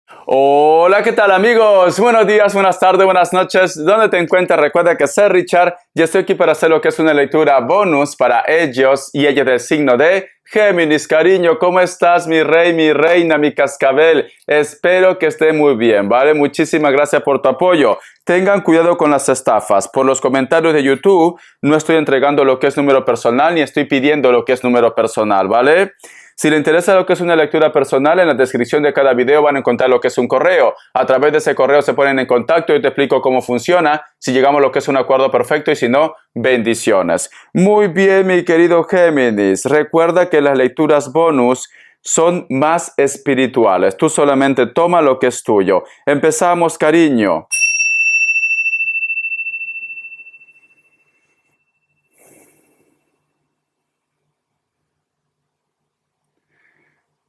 Hola, ¿qué tal amigos? Buenos días, buenas tardes, buenas noches. ¿Dónde te encuentras? Recuerda que soy Richard y estoy aquí para hacer lo que es una lectura bonus para ellos y ella del signo de Géminis. Cariño, ¿cómo estás, mi rey, mi reina, mi cascabel? Espero que esté muy bien, ¿vale? Muchísimas gracias por tu apoyo. Tengan cuidado con las estafas. Por los comentarios de YouTube no estoy entregando lo que es número personal ni estoy pidiendo lo que es número personal, ¿vale? Si le interesa lo que es una lectura personal, en la descripción de cada video van a encontrar lo que es un correo. A través de ese correo se ponen en contacto y te explico cómo funciona, si llegamos a lo que es un acuerdo perfecto y si no, bendiciones. Muy bien, mi querido Géminis. Recuerda que las lecturas bonus son más espirituales. Tú solamente toma lo que es tuyo. Empezamos, cariño.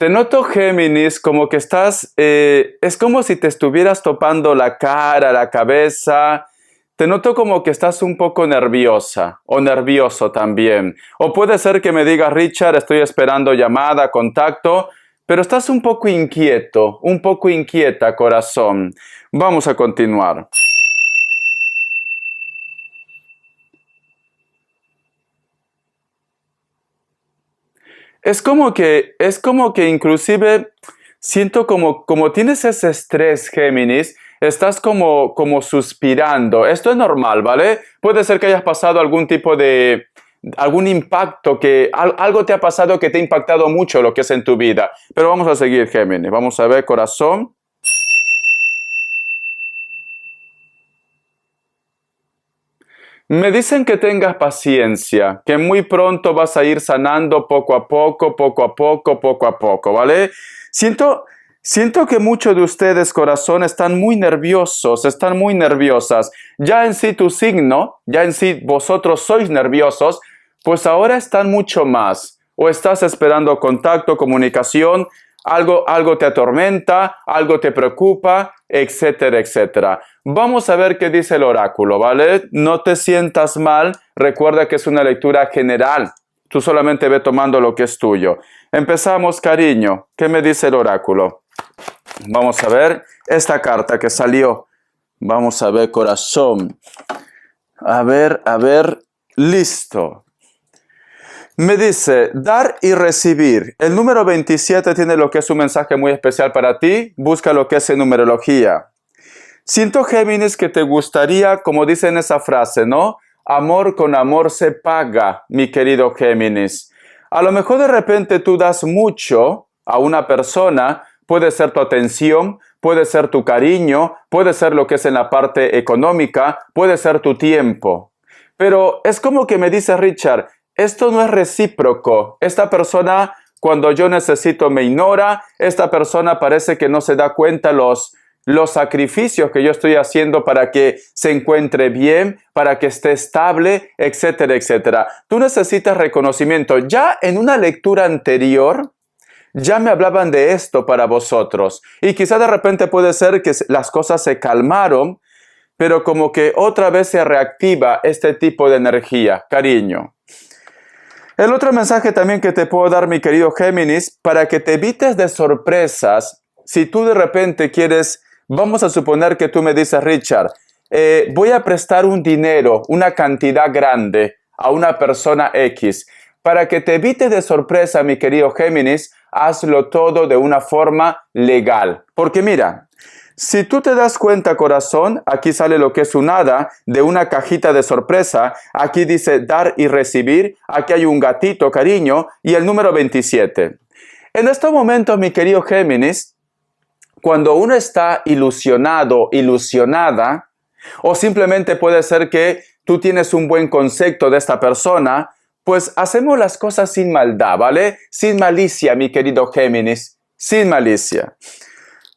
Te noto, Géminis, como que estás, es como si te estuvieras topando la cara, la cabeza. Te noto como que estás un poco nerviosa o nervioso también. O puede ser que me digas, Richard, estoy esperando llamada, contacto, pero estás un poco inquieto, un poco inquieta, corazón. Vamos a continuar. Es como que inclusive siento como tienes ese estrés, Géminis, estás como suspirando. Esto es normal, ¿vale? Puede ser que hayas pasado algún tipo de, algún impacto, algo te ha pasado que te ha impactado mucho lo que es en tu vida. Pero vamos a seguir, Géminis. Vamos a ver, corazón. Me dicen que tengas paciencia, que muy pronto vas a ir sanando poco a poco, poco a poco, poco a poco, ¿vale? Siento que muchos de ustedes, corazón, están muy nerviosos, están muy nerviosas. Ya en sí tu signo, ya en sí vosotros sois nerviosos, pues ahora están mucho más. O estás esperando contacto, comunicación, algo te atormenta, algo te preocupa, etcétera, etcétera. Vamos a ver qué dice el oráculo, ¿vale? No te sientas mal, recuerda que es una lectura general. Tú solamente ve tomando lo que es tuyo. Empezamos, cariño. ¿Qué me dice el oráculo? Vamos a ver esta carta que salió. Vamos a ver, corazón. A ver, listo. Me dice, dar y recibir. El número 27 tiene lo que es un mensaje muy especial para ti. Busca lo que es en numerología. Siento, Géminis, que te gustaría, como dice en esa frase, ¿no? Amor con amor se paga, mi querido Géminis. A lo mejor de repente tú das mucho a una persona, puede ser tu atención, puede ser tu cariño, puede ser lo que es en la parte económica, puede ser tu tiempo. Pero es como que me dice Richard, esto no es recíproco. Esta persona, cuando yo necesito, me ignora. Esta persona parece que no se da cuenta los sacrificios que yo estoy haciendo para que se encuentre bien, para que esté estable, etcétera, etcétera. Tú necesitas reconocimiento. Ya en una lectura anterior, ya me hablaban de esto para vosotros. Y quizá de repente puede ser que las cosas se calmaron, pero como que otra vez se reactiva este tipo de energía, cariño. El otro mensaje también que te puedo dar, mi querido Géminis, para que te evites de sorpresas, si tú de repente quieres, vamos a suponer que tú me dices, Richard, voy a prestar un dinero, una cantidad grande a una persona X. Para que te evites de sorpresa, mi querido Géminis, hazlo todo de una forma legal. Porque mira, si tú te das cuenta, corazón, aquí sale lo que es un hada de una cajita de sorpresa. Aquí dice dar y recibir. Aquí hay un gatito, cariño, y el número 27. En estos momentos, mi querido Géminis, cuando uno está ilusionado, ilusionada, o simplemente puede ser que tú tienes un buen concepto de esta persona, pues hacemos las cosas sin maldad, ¿vale? Sin malicia, mi querido Géminis, sin malicia.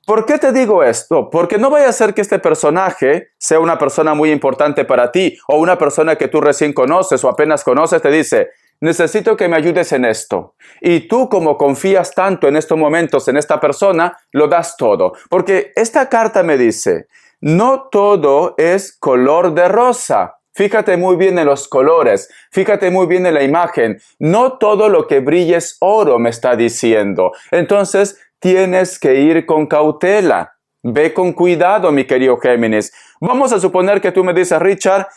¿Por qué te digo esto? Porque no vaya a ser que este personaje sea una persona muy importante para ti o una persona que tú recién conoces o apenas conoces, te dice, necesito que me ayudes en esto. Y tú, como confías tanto en estos momentos en esta persona, lo das todo. Porque esta carta me dice, no todo es color de rosa. Fíjate muy bien en los colores, fíjate muy bien en la imagen. No todo lo que brilla es oro, me está diciendo. Entonces, tienes que ir con cautela. Ve con cuidado, mi querido Géminis. Vamos a suponer que tú me dices, Richard,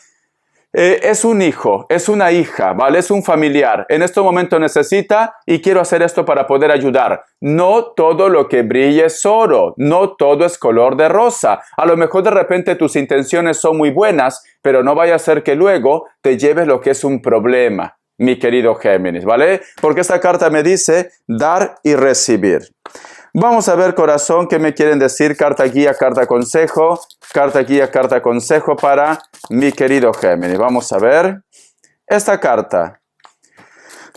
es un hijo, es una hija, ¿vale? Es un familiar. En este momento necesita y quiero hacer esto para poder ayudar. No todo lo que brilla es oro, no todo es color de rosa. A lo mejor de repente tus intenciones son muy buenas, pero no vaya a ser que luego te lleves lo que es un problema, mi querido Géminis, ¿vale? Porque esta carta me dice dar y recibir. Vamos a ver, corazón, qué me quieren decir. Carta guía, carta consejo. Carta guía, carta consejo para mi querido Géminis. Vamos a ver esta carta.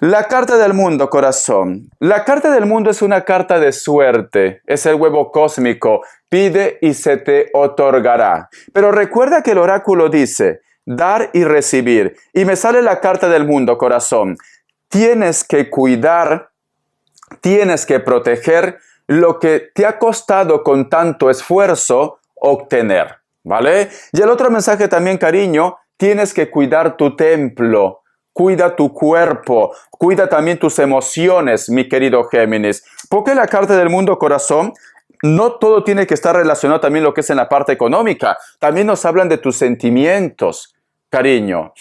La carta del mundo, corazón. La carta del mundo es una carta de suerte. Es el huevo cósmico. Pide y se te otorgará. Pero recuerda que el oráculo dice dar y recibir. Y me sale la carta del mundo, corazón. Tienes que cuidar, tienes que proteger lo que te ha costado con tanto esfuerzo obtener, ¿vale? Y el otro mensaje también, cariño, tienes que cuidar tu templo, cuida tu cuerpo, cuida también tus emociones, mi querido Géminis. Porque la carta del mundo, corazón, no todo tiene que estar relacionado también lo que es en la parte económica. También nos hablan de tus sentimientos, cariño.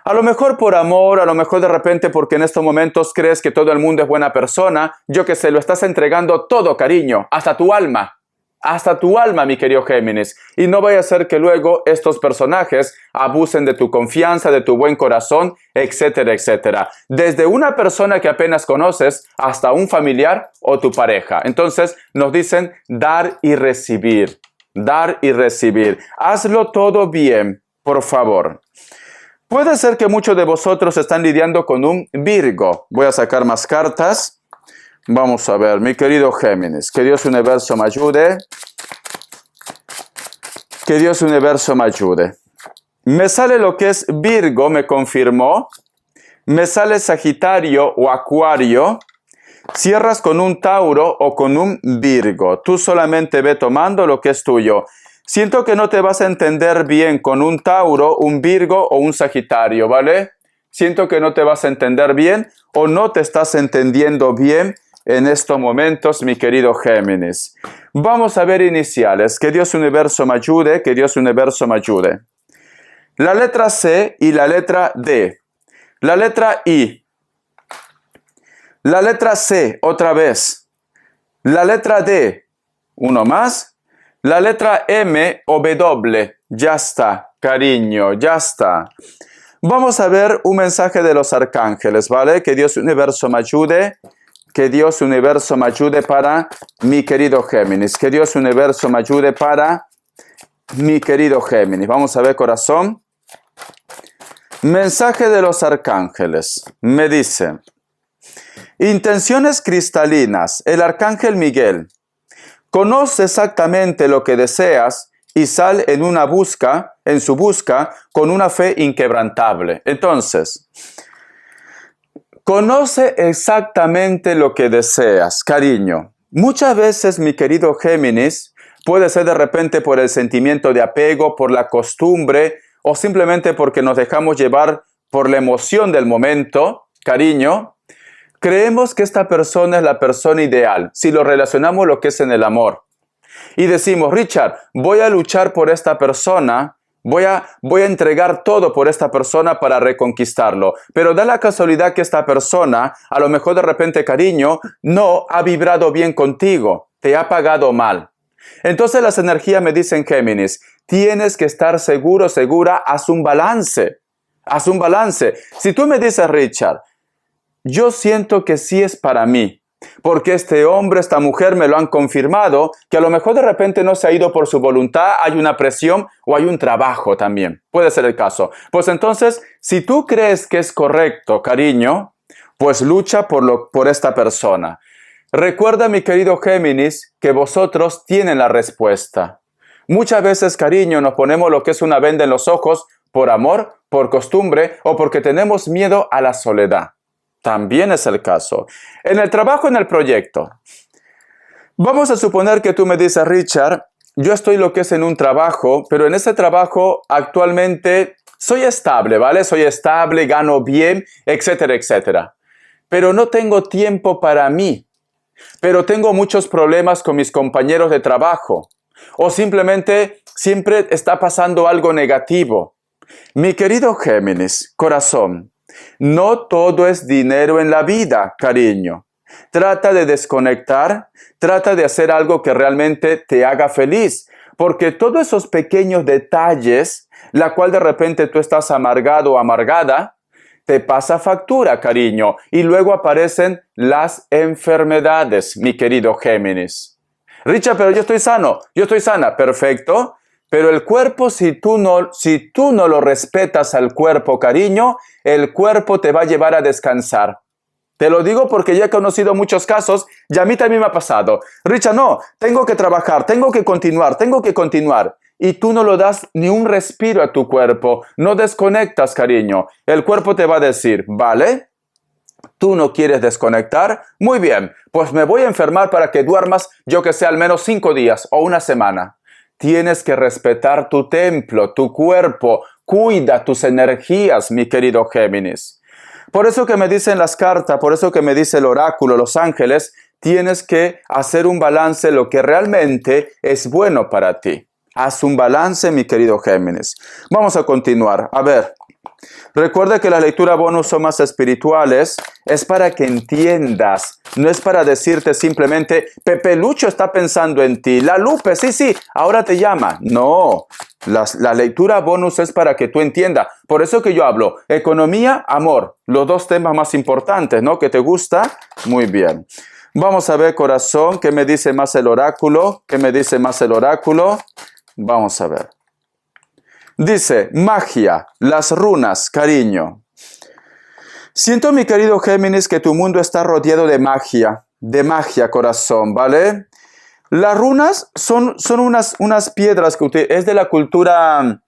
A lo mejor por amor, a lo mejor de repente porque en estos momentos crees que todo el mundo es buena persona, yo que sé, lo estás entregando todo, cariño, hasta tu alma, mi querido Géminis. Y no vaya a ser que luego estos personajes abusen de tu confianza, de tu buen corazón, etcétera, etcétera. Desde una persona que apenas conoces hasta un familiar o tu pareja. Entonces nos dicen dar y recibir, dar y recibir. Hazlo todo bien, por favor. Puede ser que muchos de vosotros están lidiando con un Virgo. Voy a sacar más cartas. Vamos a ver, mi querido Géminis. Que Dios Universo me ayude. Que Dios Universo me ayude. Me sale lo que es Virgo, me confirmó. Me sale Sagitario o Acuario. Cierras con un Tauro o con un Virgo. Tú solamente ve tomando lo que es tuyo. Siento que no te vas a entender bien con un Tauro, un Virgo o un Sagitario, ¿vale? Siento que no te vas a entender bien o no te estás entendiendo bien en estos momentos, mi querido Géminis. Vamos a ver iniciales. Que Dios Universo me ayude, que Dios Universo me ayude. La letra C y la letra D. La letra I. La letra C, otra vez. La letra D, uno más. La letra M o W, ya está, cariño, ya está. Vamos a ver un mensaje de los arcángeles, ¿vale? Que Dios Universo me ayude, que Dios Universo me ayude para mi querido Géminis, que Dios Universo me ayude para mi querido Géminis. Vamos a ver, corazón. Mensaje de los arcángeles, me dice, intenciones cristalinas, el arcángel Miguel. Conoce exactamente lo que deseas y sal en su busca con una fe inquebrantable. Entonces, conoce exactamente lo que deseas, cariño. Muchas veces, mi querido Géminis, puede ser de repente por el sentimiento de apego, por la costumbre o simplemente porque nos dejamos llevar por la emoción del momento, cariño. Creemos que esta persona es la persona ideal, si lo relacionamos lo que es en el amor. Y decimos, Richard, voy a luchar por esta persona, voy a entregar todo por esta persona para reconquistarlo. Pero da la casualidad que esta persona, a lo mejor de repente, cariño, no ha vibrado bien contigo, te ha pagado mal. Entonces las energías me dicen, Géminis, tienes que estar seguro, segura, haz un balance. Haz un balance. Si tú me dices, Richard, yo siento que sí es para mí, porque este hombre, esta mujer me lo han confirmado, que a lo mejor de repente no se ha ido por su voluntad, hay una presión o hay un trabajo también. Puede ser el caso. Pues entonces, si tú crees que es correcto, cariño, pues lucha por esta persona. Recuerda, mi querido Géminis, que vosotros tienen la respuesta. Muchas veces, cariño, nos ponemos lo que es una venda en los ojos por amor, por costumbre o porque tenemos miedo a la soledad. También es el caso. En el trabajo, en el proyecto. Vamos a suponer que tú me dices, Richard, yo estoy lo que es en un trabajo, pero en ese trabajo actualmente soy estable, ¿vale? Soy estable, gano bien, etcétera, etcétera. Pero no tengo tiempo para mí. pero tengo muchos problemas con mis compañeros de trabajo. O simplemente siempre está pasando algo negativo. Mi querido Géminis, corazón, no todo es dinero en la vida, cariño. Trata de desconectar, trata de hacer algo que realmente te haga feliz, porque todos esos pequeños detalles, la cual de repente tú estás amargado o amargada, te pasa factura, cariño, y luego aparecen las enfermedades, mi querido Géminis. Richard, pero yo estoy sano, yo estoy sana, perfecto, pero el cuerpo, si tú no lo respetas al cuerpo, cariño, el cuerpo te va a llevar a descansar. Te lo digo porque ya he conocido muchos casos y a mí también me ha pasado. Richard, no, tengo que trabajar, tengo que continuar. Y tú no lo das ni un respiro a tu cuerpo, no desconectas, cariño. El cuerpo te va a decir, ¿vale? ¿Tú no quieres desconectar? Muy bien, pues me voy a enfermar para que duermas, yo que sé, al menos 5 días o una semana. Tienes que respetar tu templo, tu cuerpo, cuida tus energías, mi querido Géminis. Por eso que me dicen las cartas, por eso que me dice el oráculo, los ángeles, tienes que hacer un balance de lo que realmente es bueno para ti. Haz un balance, mi querido Géminis. Vamos a continuar. A ver, recuerda que las lecturas bonus son más espirituales. Es para que entiendas. No es para decirte simplemente, Pepe Lucho está pensando en ti. La Lupe, sí, ahora te llama. No, la lectura bonus es para que tú entiendas. Por eso que yo hablo economía, amor. Los dos temas más importantes, ¿no? ¿Que te gusta? Muy bien. Vamos a ver, corazón, ¿qué me dice más el oráculo? ¿Qué me dice más el oráculo? Vamos a ver. Dice, magia, las runas, cariño. Siento, mi querido Géminis, que tu mundo está rodeado de magia, corazón, ¿vale? Las runas son unas piedras que es de la cultura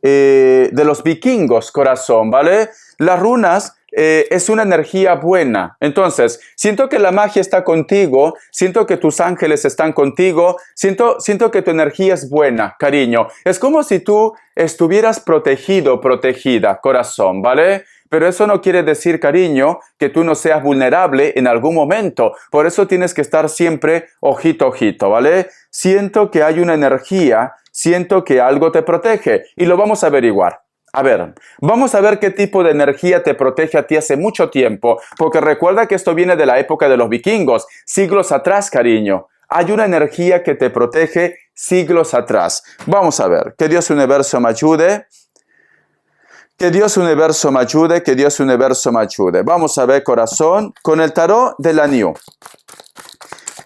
de los vikingos, corazón, ¿vale? Las runas es una energía buena. Entonces, siento que la magia está contigo, siento que tus ángeles están contigo, siento que tu energía es buena, cariño. Es como si tú estuvieras protegido, protegida, corazón, ¿vale? Pero eso no quiere decir, cariño, que tú no seas vulnerable en algún momento. Por eso tienes que estar siempre ojito, ojito, ¿vale? Siento que hay una energía, siento que algo te protege y lo vamos a averiguar. A ver, vamos a ver qué tipo de energía te protege a ti hace mucho tiempo, porque recuerda que esto viene de la época de los vikingos, siglos atrás, cariño. Hay una energía que te protege siglos atrás. Vamos a ver, que Dios Universo me ayude. Que Dios Universo me ayude, que Dios Universo me ayude. Vamos a ver, corazón, con el tarot de la New.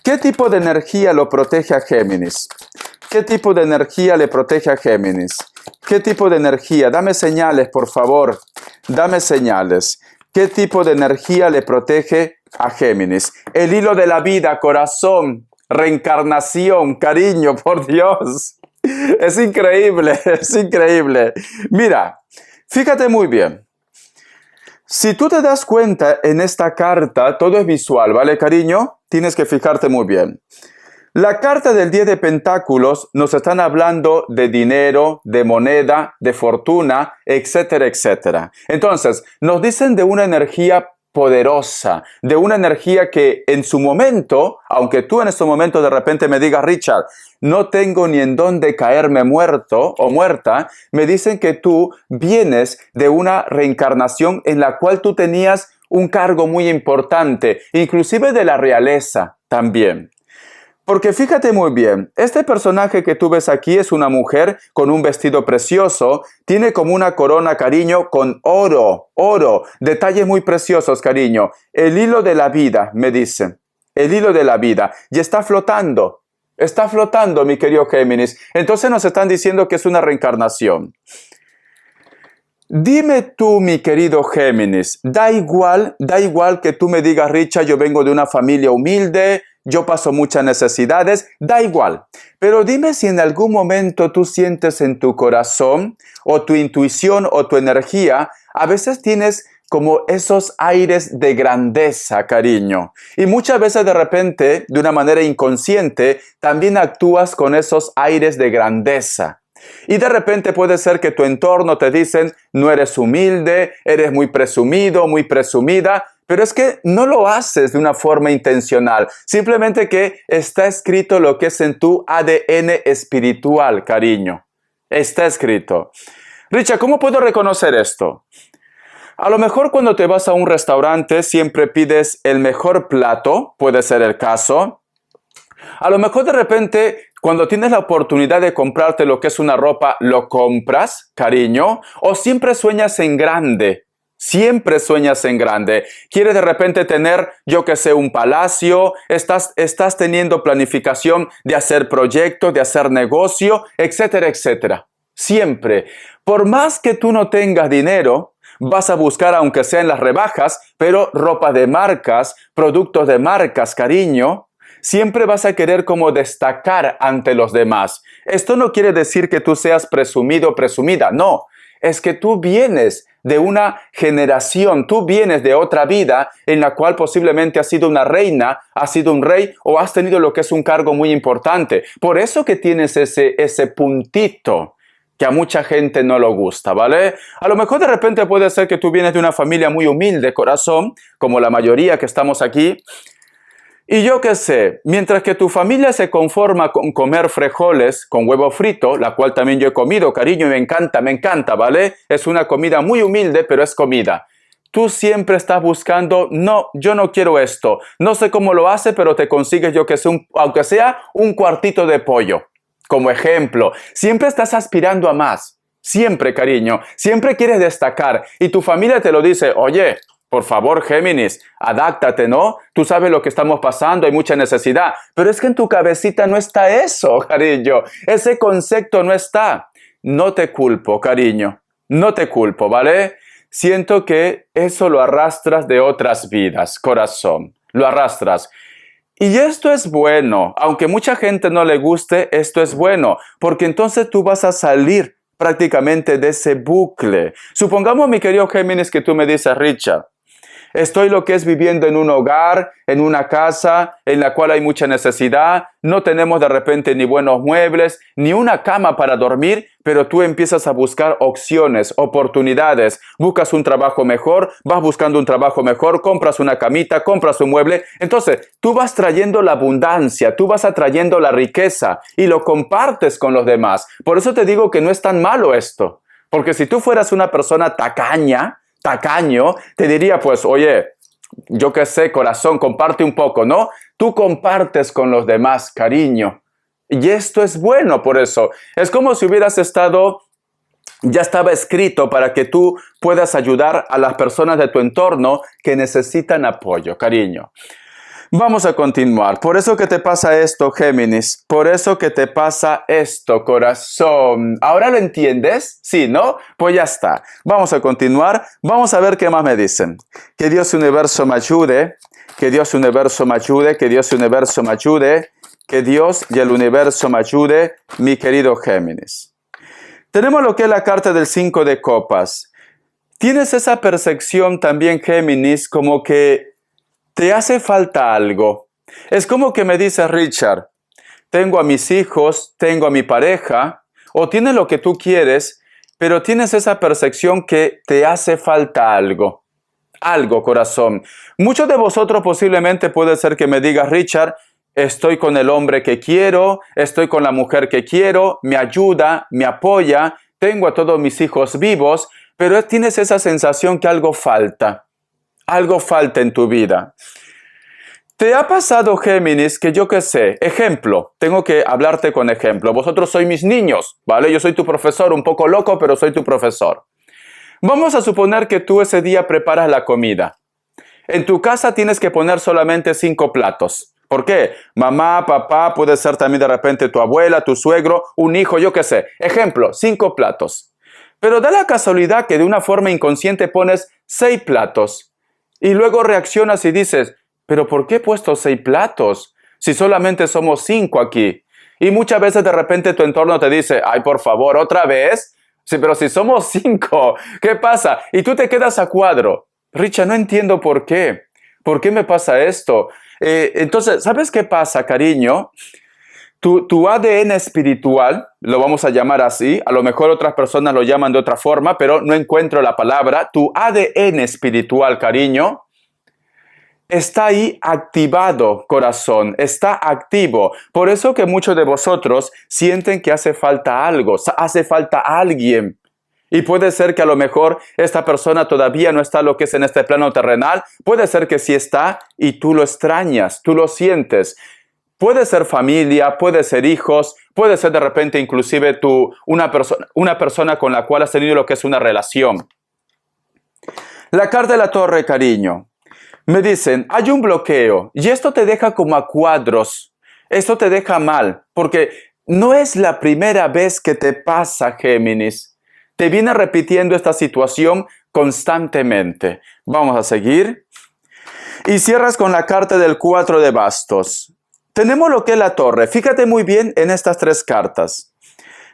¿Qué tipo de energía lo protege a Géminis? ¿Qué tipo de energía le protege a Géminis? ¿Qué tipo de energía? Dame señales, por favor. Dame señales. ¿Qué tipo de energía le protege a Géminis? El hilo de la vida, corazón, reencarnación, cariño, por Dios. Es increíble, es increíble. Mira, fíjate muy bien. Si tú te das cuenta en esta carta, todo es visual, ¿vale, cariño? Tienes que fijarte muy bien. La carta del 10 de Pentáculos nos están hablando de dinero, de moneda, de fortuna, etcétera, etcétera. Entonces, nos dicen de una energía poderosa, de una energía que en su momento, aunque tú en este momento de repente me digas, Richard, no tengo ni en dónde caerme muerto o muerta, me dicen que tú vienes de una reencarnación en la cual tú tenías un cargo muy importante, inclusive de la realeza también. Porque fíjate muy bien, este personaje que tú ves aquí es una mujer con un vestido precioso, tiene como una corona, cariño, con oro, detalles muy preciosos, cariño. El hilo de la vida, me dicen, el hilo de la vida, y está flotando, mi querido Géminis. Entonces nos están diciendo que es una reencarnación. Dime tú, mi querido Géminis, da igual que tú me digas, Richard, yo vengo de una familia humilde, yo paso muchas necesidades, da igual. Pero dime si en algún momento tú sientes en tu corazón, o tu intuición, o tu energía, a veces tienes como esos aires de grandeza, cariño. Y muchas veces de repente, de una manera inconsciente, también actúas con esos aires de grandeza. Y de repente puede ser que tu entorno te dicen, no eres humilde, eres muy presumido, muy presumida, pero es que no lo haces de una forma intencional. Simplemente que está escrito lo que es en tu ADN espiritual, cariño. Está escrito. Richard, ¿cómo puedo reconocer esto? A lo mejor cuando te vas a un restaurante siempre pides el mejor plato, puede ser el caso. A lo mejor de repente cuando tienes la oportunidad de comprarte lo que es una ropa, lo compras, cariño, o siempre sueñas en grande. Siempre sueñas en grande. Quieres de repente tener, yo que sé, un palacio, estás teniendo planificación de hacer proyectos, de hacer negocio, etcétera, etcétera. Siempre. Por más que tú no tengas dinero, vas a buscar, aunque sea en las rebajas, pero ropa de marcas, productos de marcas, cariño. Siempre vas a querer como destacar ante los demás. Esto no quiere decir que tú seas presumido o presumida, no. Es que tú vienes de una generación, tú vienes de otra vida en la cual posiblemente has sido una reina, has sido un rey o has tenido lo que es un cargo muy importante. Por eso que tienes ese puntito que a mucha gente no le gusta, ¿vale? A lo mejor de repente puede ser que tú vienes de una familia muy humilde, corazón, como la mayoría que estamos aquí. Y yo qué sé, mientras que tu familia se conforma con comer frijoles con huevo frito, la cual también yo he comido, cariño, y me encanta, ¿vale? Es una comida muy humilde, pero es comida. Tú siempre estás buscando, no, yo no quiero esto. No sé cómo lo hace, pero te consigues, yo que sé, aunque sea un cuartito de pollo. Como ejemplo, siempre estás aspirando a más. Siempre, cariño. Siempre quieres destacar. Y tu familia te lo dice, oye, por favor, Géminis, adáptate, ¿no? Tú sabes lo que estamos pasando, hay mucha necesidad. Pero es que en tu cabecita no está eso, cariño. Ese concepto no está. No te culpo, cariño. No te culpo, ¿vale? Siento que eso lo arrastras de otras vidas, corazón. Lo arrastras. Y esto es bueno. Aunque mucha gente no le guste, esto es bueno. Porque entonces tú vas a salir prácticamente de ese bucle. Supongamos, mi querido Géminis, que tú me dices, Richard, estoy lo que es viviendo en un hogar, en una casa en la cual hay mucha necesidad, no tenemos de repente ni buenos muebles, ni una cama para dormir, pero tú empiezas a buscar opciones, oportunidades, buscas un trabajo mejor, vas buscando un trabajo mejor, compras una camita, compras un mueble. Entonces, tú vas trayendo la abundancia, tú vas atrayendo la riqueza y lo compartes con los demás. Por eso te digo que no es tan malo esto, porque si tú fueras una persona tacaño, te diría pues, oye, yo qué sé, corazón, comparte un poco, ¿no? Tú compartes con los demás, cariño. Y esto es bueno por eso. Es como si hubieras ya estaba escrito para que tú puedas ayudar a las personas de tu entorno que necesitan apoyo, cariño. Vamos a continuar. Por eso que te pasa esto, Géminis. Por eso que te pasa esto, corazón. ¿Ahora lo entiendes? Sí, ¿no? Pues ya está. Vamos a continuar. Vamos a ver qué más me dicen. Que Dios universo me ayude. Que Dios universo me ayude. Que Dios universo me ayude. Que Dios y el universo me ayude, mi querido Géminis. Tenemos lo que es la carta del 5 de copas. Tienes esa percepción también, Géminis, como que te hace falta algo. Es como que me dice Richard, tengo a mis hijos, tengo a mi pareja, o tienes lo que tú quieres, pero tienes esa percepción que te hace falta algo. Algo, corazón. Muchos de vosotros posiblemente puede ser que me digas, Richard, estoy con el hombre que quiero, estoy con la mujer que quiero, me ayuda, me apoya, tengo a todos mis hijos vivos, pero tienes esa sensación que algo falta. Algo falta en tu vida. ¿Te ha pasado, Géminis, que yo qué sé? Ejemplo, tengo que hablarte con ejemplo. Vosotros sois mis niños, ¿vale? Yo soy tu profesor, un poco loco, pero soy tu profesor. Vamos a suponer que tú ese día preparas la comida. En tu casa tienes que poner solamente 5 platos. ¿Por qué? Mamá, papá, puede ser también de repente tu abuela, tu suegro, un hijo, yo qué sé. Ejemplo, 5 platos. Pero da la casualidad que de una forma inconsciente pones 6 platos. Y luego reaccionas y dices, ¿pero por qué he puesto 6 platos? Si solamente somos 5 aquí. Y muchas veces de repente tu entorno te dice, ay, por favor, ¿otra vez? Sí, pero si somos 5, ¿qué pasa? Y tú te quedas a cuadro. Richard, no entiendo por qué. ¿Por qué me pasa esto? Entonces, ¿sabes qué pasa, cariño? Tu ADN espiritual, lo vamos a llamar así, a lo mejor otras personas lo llaman de otra forma, pero no encuentro la palabra. Tu ADN espiritual, cariño, está ahí activado, corazón, está activo. Por eso que muchos de vosotros sienten que hace falta algo, hace falta alguien. Y puede ser que a lo mejor esta persona todavía no está lo que es en este plano terrenal. Puede ser que sí está y tú lo extrañas, tú lo sientes. Puede ser familia, puede ser hijos, puede ser de repente inclusive una persona con la cual has tenido lo que es una relación. La carta de la Torre, cariño. Me dicen, hay un bloqueo y esto te deja como a cuadros. Esto te deja mal porque no es la primera vez que te pasa, Géminis. Te viene repitiendo esta situación constantemente. Vamos a seguir. Y cierras con la carta del 4 de bastos. Tenemos lo que es la torre. Fíjate muy bien en estas 3 cartas.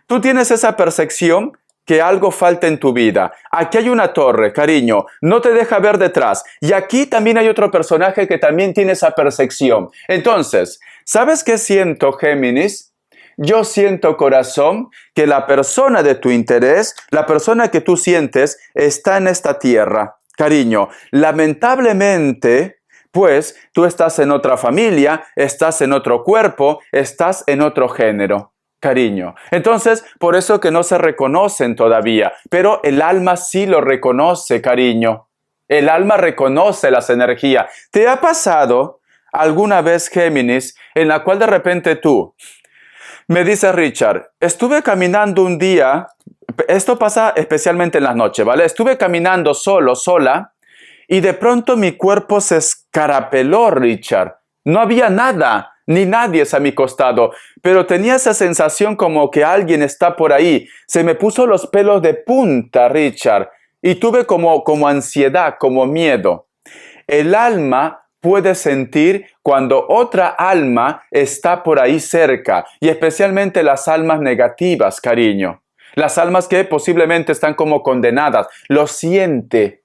Tú tienes esa percepción que algo falta en tu vida. Aquí hay una torre, cariño, no te deja ver detrás. Y aquí también hay otro personaje que también tiene esa percepción. Entonces, ¿sabes qué siento, Géminis? Yo siento, corazón, que la persona de tu interés, la persona que tú sientes, está en esta tierra. Cariño, lamentablemente, pues, tú estás en otra familia, estás en otro cuerpo, estás en otro género. Cariño. Entonces, por eso que no se reconocen todavía, pero el alma sí lo reconoce, cariño. El alma reconoce las energías. ¿Te ha pasado alguna vez, Géminis, en la cual de repente tú me dices, Richard, estuve caminando un día, esto pasa especialmente en las noches, ¿vale? Estuve caminando solo, sola, y de pronto mi cuerpo se escarapeló, Richard. No había nada, ni nadie a mi costado, pero tenía esa sensación como que alguien está por ahí. Se me puso los pelos de punta, Richard, y tuve como ansiedad, como miedo. El alma puede sentir cuando otra alma está por ahí cerca, y especialmente las almas negativas, cariño. Las almas que posiblemente están como condenadas. Lo siente,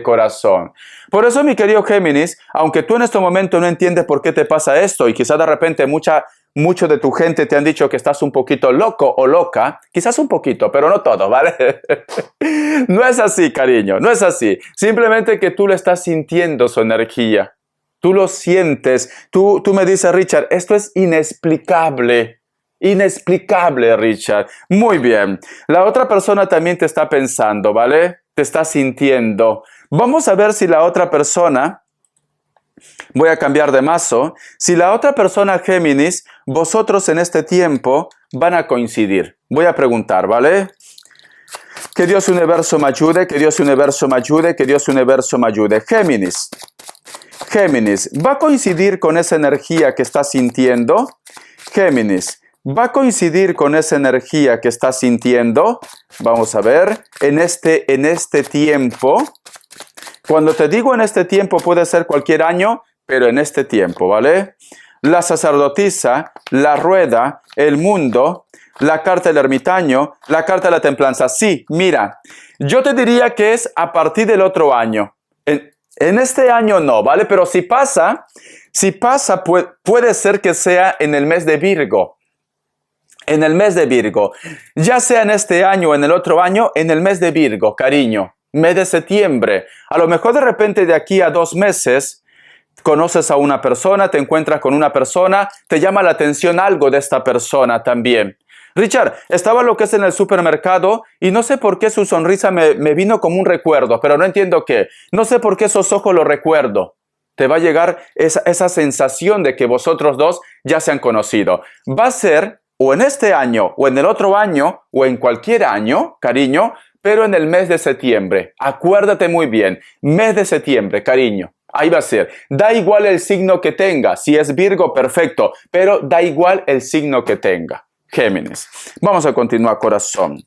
corazón. Por eso, mi querido Géminis, aunque tú en este momento no entiendes por qué te pasa esto y quizás de repente mucho de tu gente te han dicho que estás un poquito loco o loca, quizás un poquito, pero no todo, ¿vale? No es así, cariño, no es así. Simplemente que tú le estás sintiendo su energía. Tú lo sientes. Tú me dices, Richard, esto es inexplicable. Inexplicable, Richard. Muy bien. La otra persona también te está pensando, ¿vale? Te está sintiendo. Vamos a ver si la otra persona, voy a cambiar de mazo, si la otra persona, Géminis, vosotros en este tiempo van a coincidir. Voy a preguntar, ¿vale? Que Dios universo me ayude, que Dios universo me ayude, que Dios universo me ayude. Géminis, ¿va a coincidir con esa energía que estás sintiendo? Géminis, ¿va a coincidir con esa energía que estás sintiendo? Vamos a ver, en este tiempo. Cuando te digo en este tiempo puede ser cualquier año, pero en este tiempo, ¿vale? La sacerdotisa, la rueda, el mundo, la carta del ermitaño, la carta de la templanza. Sí, mira, yo te diría que es a partir del otro año. En este año no, ¿vale? Pero si pasa, puede ser que sea en el mes de Virgo. En el mes de Virgo. Ya sea en este año o en el otro año, en el mes de Virgo, cariño. Mes de septiembre. A lo mejor de repente de aquí a 2 meses conoces a una persona, te encuentras con una persona, te llama la atención algo de esta persona también. Richard, estaba lo que es en el supermercado y no sé por qué su sonrisa me vino como un recuerdo, pero no entiendo qué. No sé por qué esos ojos los recuerdo. Te va a llegar esa sensación de que vosotros dos ya se han conocido. Va a ser o en este año, o en el otro año, o en cualquier año, cariño, pero en el mes de septiembre. Acuérdate muy bien, mes de septiembre, cariño. Ahí va a ser. Da igual el signo que tenga. Si es Virgo, perfecto. Pero da igual el signo que tenga. Géminis. Vamos a continuar, corazón.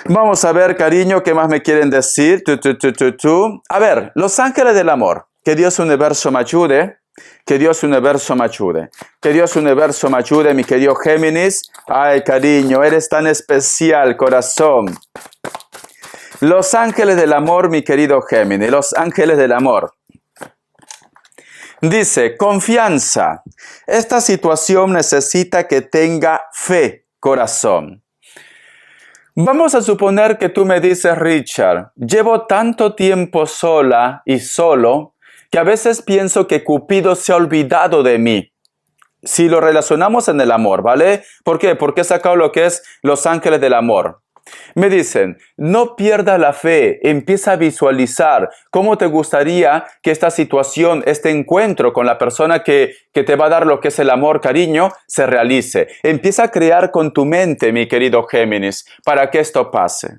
Vamos a ver, cariño, ¿qué más me quieren decir? A ver, los ángeles del amor. Que Dios universo me ayude. Que Dios universo me ayude. Que Dios universo me ayude, mi querido Géminis. Ay, cariño, eres tan especial, corazón. Los ángeles del amor, mi querido Géminis. Los ángeles del amor. Dice, confianza. Esta situación necesita que tenga fe, corazón. Vamos a suponer que tú me dices, Richard, llevo tanto tiempo sola y solo que a veces pienso que Cupido se ha olvidado de mí. Si lo relacionamos en el amor, ¿vale? ¿Por qué? Porque he sacado lo que es los ángeles del amor. Me dicen, no pierda la fe, empieza a visualizar cómo te gustaría que esta situación, este encuentro con la persona que te va a dar lo que es el amor, cariño, se realice. Empieza a crear con tu mente, mi querido Géminis, para que esto pase.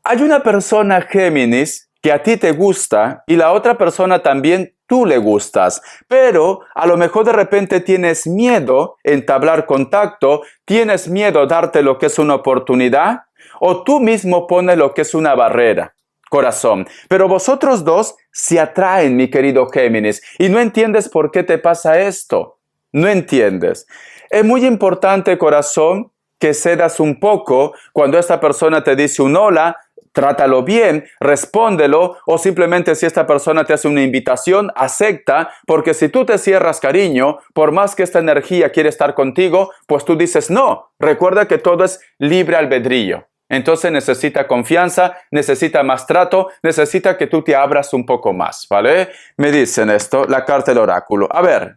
Hay una persona, Géminis, que a ti te gusta y la otra persona también tú le gustas, pero a lo mejor de repente tienes miedo a entablar contacto, tienes miedo a darte lo que es una oportunidad, o tú mismo pones lo que es una barrera, corazón. Pero vosotros dos se atraen, mi querido Géminis, y no entiendes por qué te pasa esto. No entiendes. Es muy importante, corazón, que cedas un poco cuando esta persona te dice un hola. Trátalo bien, respóndelo, o simplemente si esta persona te hace una invitación, acepta, porque si tú te cierras, cariño, por más que esta energía quiere estar contigo, pues tú dices no. Recuerda que todo es libre albedrío. Entonces necesita confianza, necesita más trato, necesita que tú te abras un poco más, ¿vale? Me dicen esto, la carta del oráculo. A ver,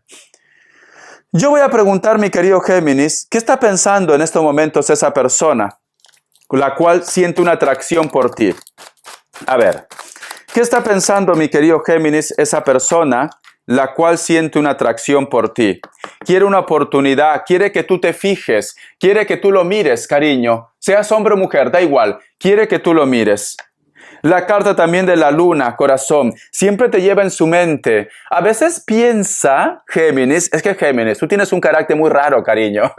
yo voy a preguntar, mi querido Géminis, ¿qué está pensando en estos momentos esa persona la cual siente una atracción por ti? A ver, ¿qué está pensando, mi querido Géminis, esa persona la cual siente una atracción por ti? Quiere una oportunidad, quiere que tú te fijes, quiere que tú lo mires, cariño. Seas hombre o mujer, da igual, quiere que tú lo mires. La carta también de la luna, corazón, siempre te lleva en su mente. A veces piensa, Géminis, es que Géminis, tú tienes un carácter muy raro, cariño.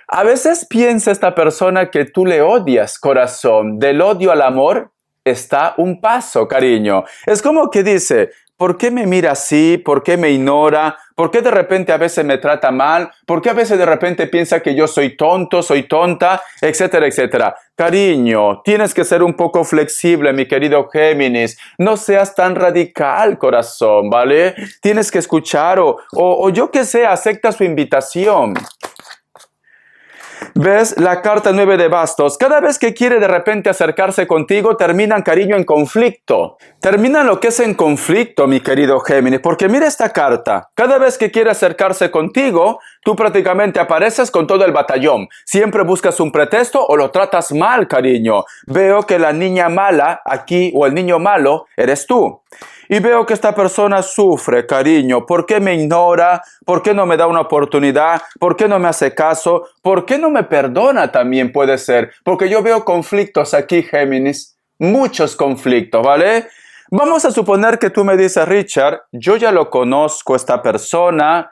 A veces piensa esta persona que tú le odias, corazón. Del odio al amor está un paso, cariño. Es como que dice, ¿por qué me mira así? ¿Por qué me ignora? ¿Por qué de repente a veces me trata mal? ¿Por qué a veces de repente piensa que yo soy tonto, soy tonta? Etcétera, etcétera. Cariño, tienes que ser un poco flexible, mi querido Géminis. No seas tan radical, corazón, ¿vale? Tienes que escuchar o yo qué sé, acepta su invitación. ¿Ves? La carta 9 de bastos. Cada vez que quiere de repente acercarse contigo, terminan, cariño, en conflicto. Terminan lo que es en conflicto, mi querido Géminis. Porque mira esta carta. Cada vez que quiere acercarse contigo, tú prácticamente apareces con todo el batallón. Siempre buscas un pretexto o lo tratas mal, cariño. Veo que la niña mala aquí o el niño malo eres tú. Y veo que esta persona sufre, cariño. ¿Por qué me ignora? ¿Por qué no me da una oportunidad? ¿Por qué no me hace caso? ¿Por qué no me perdona también puede ser? Porque yo veo conflictos aquí, Géminis. Muchos conflictos, ¿vale? Vamos a suponer que tú me dices, Richard, yo ya lo conozco, esta persona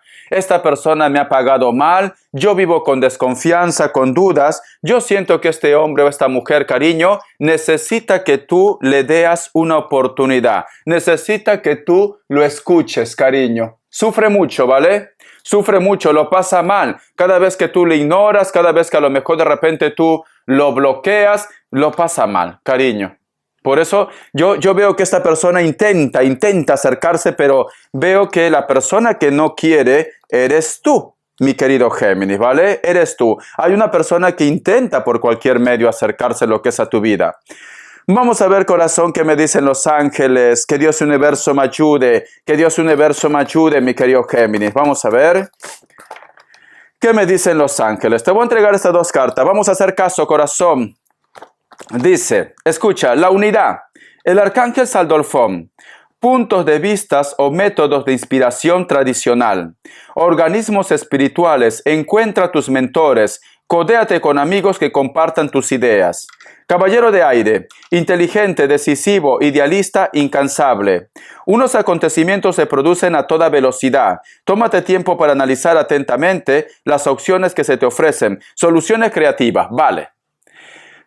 me ha pagado mal, yo vivo con desconfianza, con dudas, yo siento que este hombre o esta mujer, cariño, necesita que tú le des una oportunidad, necesita que tú lo escuches, cariño. Sufre mucho, ¿vale? Sufre mucho, lo pasa mal. Cada vez que tú le ignoras, cada vez que a lo mejor de repente tú lo bloqueas, lo pasa mal, cariño. Por eso yo veo que esta persona intenta acercarse, pero veo que la persona que no quiere eres tú, mi querido Géminis, ¿vale? Eres tú. Hay una persona que intenta por cualquier medio acercarse a lo que es a tu vida. Vamos a ver, corazón, qué me dicen los ángeles. Que Dios universo me ayude. Que Dios universo me ayude, mi querido Géminis. Vamos a ver. ¿Qué me dicen los ángeles? Te voy a entregar estas dos cartas. Vamos a hacer caso, corazón. Dice, escucha, la unidad, el arcángel Sandalfón, puntos de vistas o métodos de inspiración tradicional, organismos espirituales, encuentra tus mentores, codéate con amigos que compartan tus ideas. Caballero de aire, inteligente, decisivo, idealista, incansable. Unos acontecimientos se producen a toda velocidad. Tómate tiempo para analizar atentamente las opciones que se te ofrecen. Soluciones creativas, vale.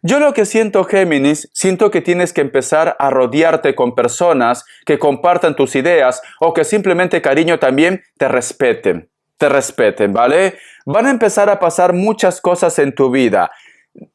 Yo lo que siento, Géminis, siento que tienes que empezar a rodearte con personas que compartan tus ideas o que simplemente, cariño, también te respeten, ¿vale? Van a empezar a pasar muchas cosas en tu vida.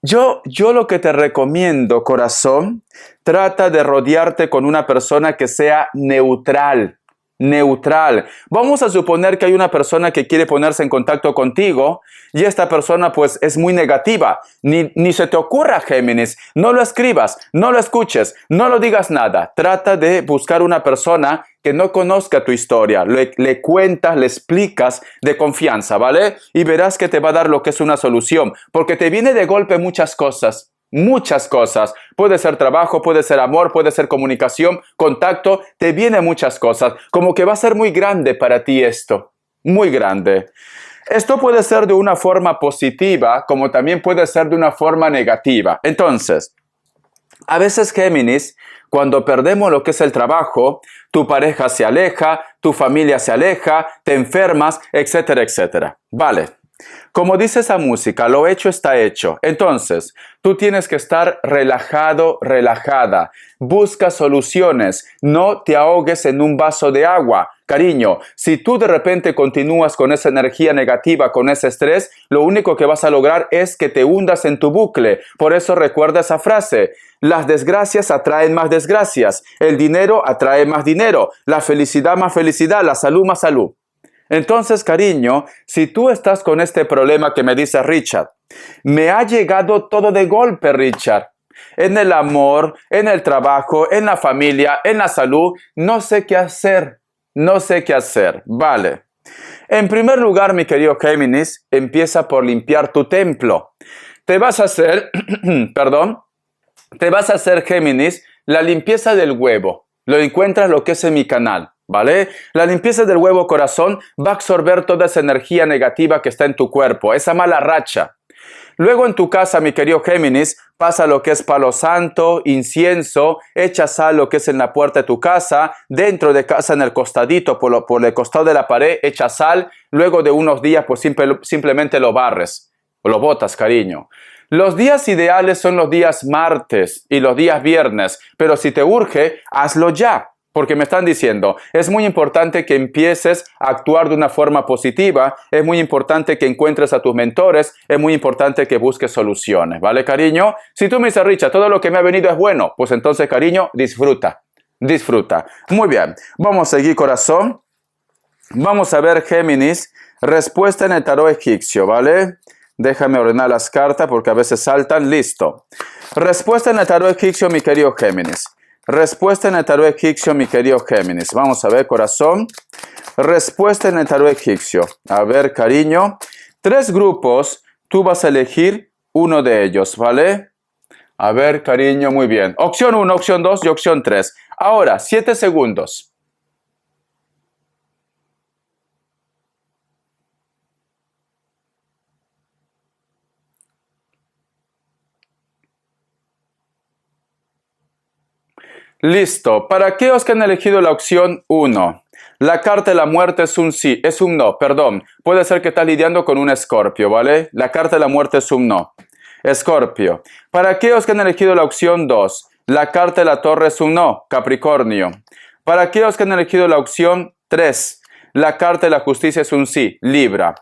Yo lo que te recomiendo, corazón, trata de rodearte con una persona que sea neutral. neutral. Vamos a suponer que hay una persona que quiere ponerse en contacto contigo y esta persona pues es muy negativa. Ni se te ocurra, Géminis, no lo escribas, no lo escuches, no lo digas nada. Trata de buscar una persona que no conozca tu historia. Le cuentas, le explicas de confianza, ¿vale? Y verás que te va a dar lo que es una solución, porque te viene de golpe muchas cosas. Muchas cosas. Puede ser trabajo, puede ser amor, puede ser comunicación, contacto. Te vienen muchas cosas. Como que va a ser muy grande para ti esto. Muy grande. Esto puede ser de una forma positiva, como también puede ser de una forma negativa. Entonces, a veces, Géminis, cuando perdemos lo que es el trabajo, tu pareja se aleja, tu familia se aleja, te enfermas, etcétera, etcétera. Vale. Como dice esa música, lo hecho está hecho. Entonces, tú tienes que estar relajado, relajada. Busca soluciones. No te ahogues en un vaso de agua. Cariño, si tú de repente continúas con esa energía negativa, con ese estrés, lo único que vas a lograr es que te hundas en tu bucle. Por eso recuerda esa frase. Las desgracias atraen más desgracias. El dinero atrae más dinero. La felicidad más felicidad. La salud más salud. Entonces, cariño, si tú estás con este problema que me dice Richard, me ha llegado todo de golpe, Richard. En el amor, en el trabajo, en la familia, en la salud, no sé qué hacer. No sé qué hacer. Vale. En primer lugar, mi querido Géminis, empieza por limpiar tu templo. Te vas a hacer, te vas a hacer, Géminis, la limpieza del huevo. Lo encuentras lo que es en mi canal. ¿Vale? La limpieza del huevo corazón va a absorber toda esa energía negativa que está en tu cuerpo, esa mala racha. Luego en tu casa, mi querido Géminis, pasa lo que es palo santo, incienso, echa sal lo que es en la puerta de tu casa, dentro de casa en el costadito, por el costado de la pared, echa sal, luego de unos días pues simplemente lo barres, o lo botas, cariño. Los días ideales son los días martes y los días viernes, pero si te urge, hazlo ya. Porque me están diciendo, es muy importante que empieces a actuar de una forma positiva, es muy importante que encuentres a tus mentores, es muy importante que busques soluciones, ¿vale, cariño? Si tú me dices, Richard, todo lo que me ha venido es bueno, pues entonces, cariño, disfruta, disfruta. Muy bien, vamos a seguir, corazón. Vamos a ver, Géminis, respuesta en el tarot egipcio, ¿vale? Déjame ordenar las cartas porque a veces saltan. Listo. Respuesta en el tarot egipcio, mi querido Géminis. Respuesta en el tarot egipcio, mi querido Géminis. Vamos a ver, corazón. Respuesta en el tarot egipcio. A ver, cariño. 3 grupos. Tú vas a elegir uno de ellos, ¿vale? A ver, cariño, muy bien. Opción 1, opción 2 y opción 3. Ahora, 7 segundos. Listo. Para aquellos que han elegido la opción 1, la carta de la muerte es un sí, es un no, perdón. Puede ser que estás lidiando con un Escorpio, ¿vale? La carta de la muerte es un no. Escorpio. Para aquellos que han elegido la opción 2, la carta de la torre es un no, Capricornio. Para aquellos que han elegido la opción 3, la carta de la justicia es un sí, Libra.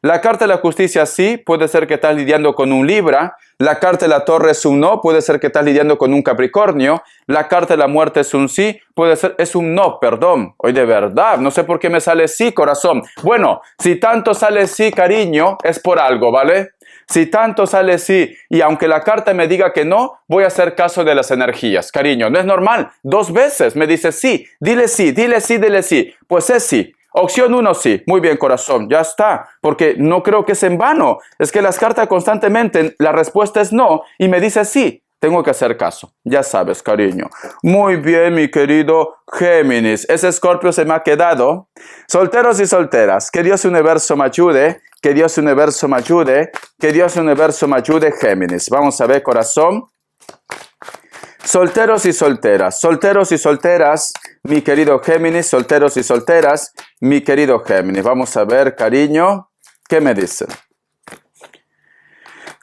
La carta de la justicia sí, puede ser que estás lidiando con un Libra. La carta de la torre es un no, puede ser que estás lidiando con un Capricornio. La carta de la muerte es un sí, puede ser, es un no, perdón. Hoy de verdad, no sé por qué me sale sí, corazón. Bueno, si tanto sale sí, cariño, es por algo, ¿vale? Si tanto sale sí, y aunque la carta me diga que no, voy a hacer caso de las energías, cariño. No es normal, 2 veces me dice sí, dile sí, dile sí, dile sí. Pues es sí. Opción 1, sí. Muy bien, corazón. Ya está. Porque no creo que es en vano. Es que las cartas constantemente, la respuesta es no y me dice sí. Tengo que hacer caso. Ya sabes, cariño. Muy bien, mi querido Géminis. Ese Escorpio se me ha quedado. Solteros y solteras. Que Dios universo me ayude. Que Dios universo me ayude. Que Dios universo me ayude, Géminis. Vamos a ver, corazón. Solteros y solteras, mi querido Géminis, solteros y solteras, mi querido Géminis. Vamos a ver, cariño, ¿qué me dicen?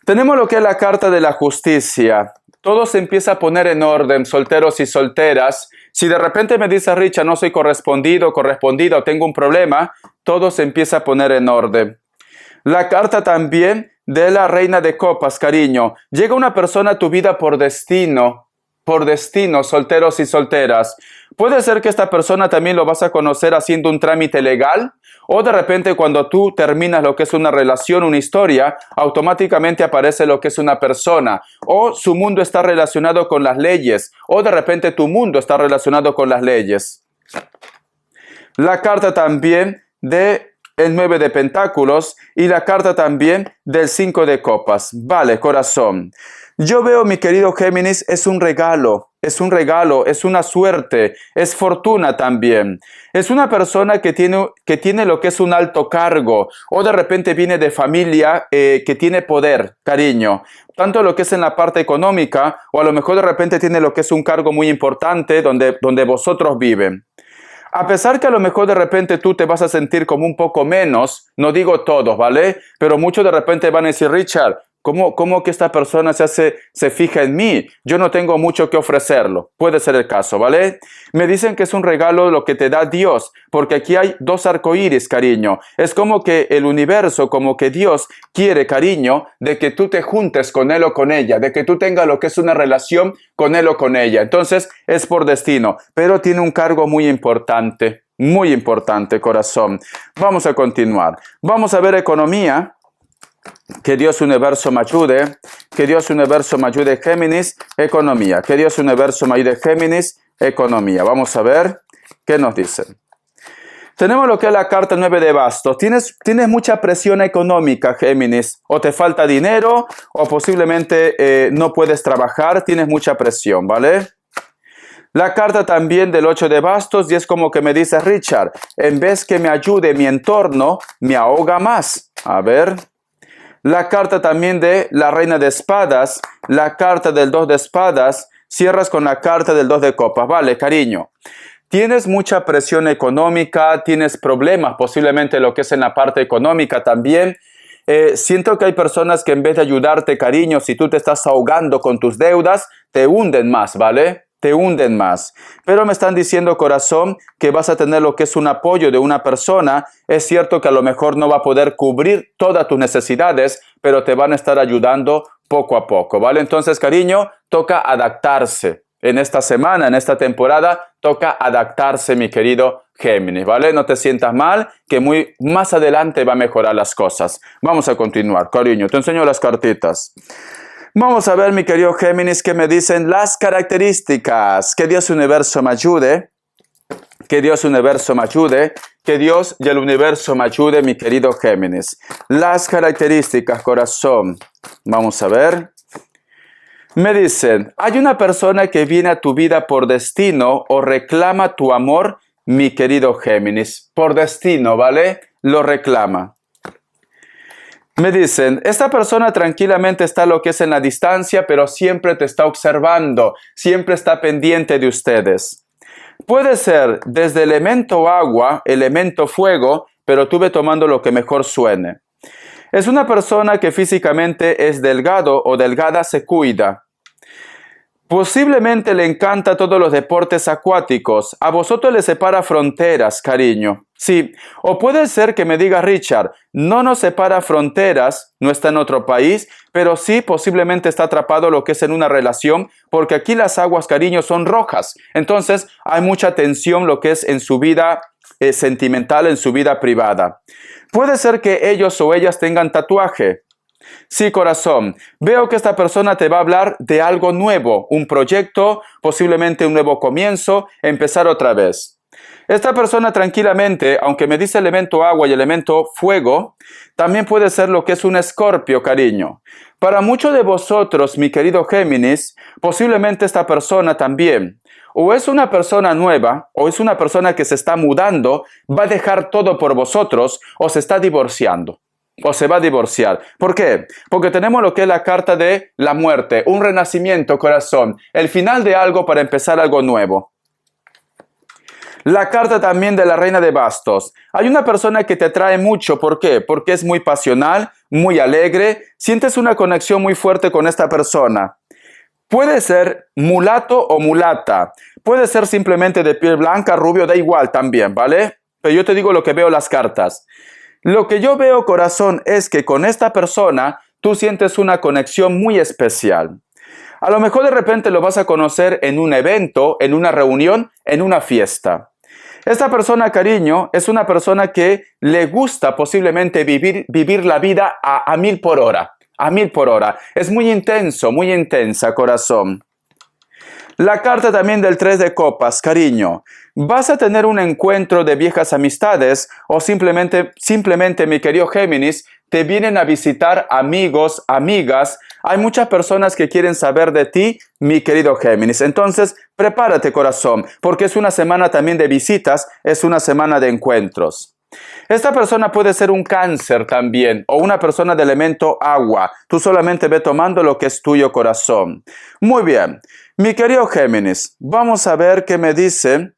Tenemos lo que es la carta de la justicia. Todo se empieza a poner en orden, solteros y solteras. Si de repente me dice Richard, no soy correspondido, tengo un problema, todo se empieza a poner en orden. La carta también de la reina de copas, cariño. Llega una persona a tu vida por destino. por destino, solteros y solteras. Puede ser que esta persona también lo vas a conocer haciendo un trámite legal, o de repente cuando tú terminas lo que es una relación, una historia, automáticamente aparece lo que es una persona, o su mundo está relacionado con las leyes, o de repente tu mundo está relacionado con las leyes. La carta también de el 9 de pentáculos y la carta también del 5 de copas. Vale, corazón. Yo veo, mi querido Géminis, es un regalo, es una suerte, es fortuna también. Es una persona que tiene lo que es un alto cargo, o de repente viene de familia que tiene poder, cariño. Tanto lo que es en la parte económica, o a lo mejor de repente tiene lo que es un cargo muy importante donde vosotros viven. A pesar que a lo mejor de repente tú te vas a sentir como un poco menos, no digo todos, ¿vale? Pero muchos de repente van a decir, Richard, ¿cómo que esta persona se fija en mí? Yo no tengo mucho que ofrecerlo. Puede ser el caso, ¿vale? Me dicen que es un regalo lo que te da Dios, porque aquí hay dos arcoíris, cariño. Es como que el universo, como que Dios quiere, cariño, de que tú te juntes con él o con ella, de que tú tengas lo que es una relación con él o con ella. Entonces, es por destino, pero tiene un cargo muy importante, corazón. Vamos a continuar. Vamos a ver economía. Que Dios universo me ayude, que Dios universo me ayude, Géminis, economía, que Dios universo me ayude, Géminis, economía. Vamos a ver qué nos dicen. Tenemos lo que es la carta 9 de bastos. Tienes mucha presión económica, Géminis, o te falta dinero, o posiblemente no puedes trabajar, tienes mucha presión, ¿vale? La carta también del 8 de bastos, y es como que me dice Richard, en vez que me ayude mi entorno, me ahoga más. A ver. La carta también de la reina de espadas, la carta del 2 de espadas, cierras con la carta del 2 de copas. Vale, cariño. Tienes mucha presión económica, tienes problemas, posiblemente lo que es en la parte económica también. Siento que hay personas que en vez de ayudarte, cariño, si tú te estás ahogando con tus deudas, te hunden más, ¿vale? Te hunden más. Pero me están diciendo, corazón, que vas a tener lo que es un apoyo de una persona. Es cierto que a lo mejor no va a poder cubrir todas tus necesidades, pero te van a estar ayudando poco a poco, ¿vale? Entonces, cariño, toca adaptarse. En esta semana, en esta temporada, toca adaptarse, mi querido Géminis, ¿vale? No te sientas mal, que más adelante va a mejorar las cosas. Vamos a continuar, cariño. Te enseño las cartitas. Vamos a ver, mi querido Géminis, qué me dicen las características. Que Dios universo me ayude. Que Dios universo me ayude. Que Dios y el universo me ayude, mi querido Géminis. Las características, corazón. Vamos a ver. Me dicen, hay una persona que viene a tu vida por destino o reclama tu amor, mi querido Géminis. Por destino, ¿vale? Lo reclama. Me dicen, esta persona tranquilamente está lo que es en la distancia, pero siempre te está observando, siempre está pendiente de ustedes. Puede ser desde elemento agua, elemento fuego, pero tú ve tomando lo que mejor suene. Es una persona que físicamente es delgado o delgada, se cuida. Posiblemente le encanta todos los deportes acuáticos. A vosotros les separa fronteras, cariño. Sí, o puede ser que me diga Richard, no nos separa fronteras, no está en otro país, pero sí posiblemente está atrapado lo que es en una relación, porque aquí las aguas, cariño, son rojas. Entonces hay mucha tensión lo que es en su vida sentimental, en su vida privada. Puede ser que ellos o ellas tengan tatuaje. Sí, corazón, veo que esta persona te va a hablar de algo nuevo, un proyecto, posiblemente un nuevo comienzo, empezar otra vez. Esta persona tranquilamente, aunque me dice elemento agua y elemento fuego, también puede ser lo que es un escorpio, cariño. Para muchos de vosotros, mi querido Géminis, posiblemente esta persona también, o es una persona nueva, o es una persona que se está mudando, va a dejar todo por vosotros, o se está divorciando. O se va a divorciar. ¿Por qué? Porque tenemos lo que es la carta de la muerte, un renacimiento, corazón, el final de algo para empezar algo nuevo. La carta también de la reina de bastos. Hay una persona que te atrae mucho. ¿Por qué? Porque es muy pasional, muy alegre. Sientes una conexión muy fuerte con esta persona. Puede ser mulato o mulata. Puede ser simplemente de piel blanca, rubio, da igual también, ¿vale? Pero yo te digo lo que veo en las cartas. Lo que yo veo, corazón, es que con esta persona tú sientes una conexión muy especial. A lo mejor de repente lo vas a conocer en un evento, en una reunión, en una fiesta. Esta persona, cariño, es una persona que le gusta posiblemente vivir la vida a 1000 por hora. A 1000 por hora. Es muy intenso, muy intensa, corazón. La carta también del 3 de copas, cariño. ¿Vas a tener un encuentro de viejas amistades o simplemente, mi querido Géminis, te vienen a visitar amigos, amigas? Hay muchas personas que quieren saber de ti, mi querido Géminis. Entonces, prepárate, corazón, porque es una semana también de visitas, es una semana de encuentros. Esta persona puede ser un Cáncer también, o una persona de elemento agua. Tú solamente ve tomando lo que es tuyo, corazón. Muy bien. Mi querido Géminis, vamos a ver qué me dice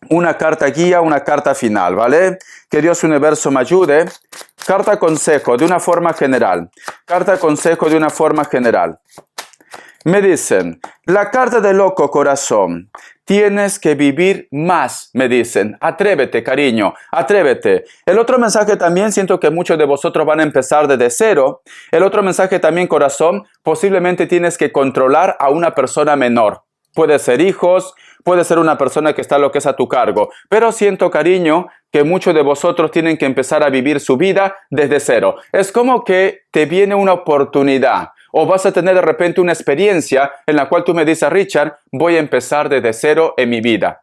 una carta guía, una carta final, ¿vale? Que Dios Universo me ayude. Carta consejo de una forma general. Carta consejo de una forma general. Me dicen, la carta de loco, corazón. Tienes que vivir más, me dicen. Atrévete, cariño, atrévete. El otro mensaje también, siento que muchos de vosotros van a empezar desde cero. El otro mensaje también, corazón, posiblemente tienes que controlar a una persona menor. Puede ser hijos, puede ser una persona que está lo que es a tu cargo. Pero siento, cariño, que muchos de vosotros tienen que empezar a vivir su vida desde cero. Es como que te viene una oportunidad. O vas a tener de repente una experiencia en la cual tú me dices, Richard, voy a empezar desde cero en mi vida.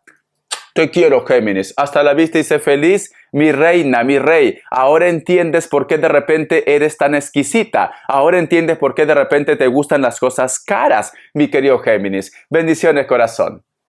Te quiero, Géminis. Hasta la vista y sé feliz, mi reina, mi rey. Ahora entiendes por qué de repente eres tan exquisita. Ahora entiendes por qué de repente te gustan las cosas caras, mi querido Géminis. Bendiciones, corazón.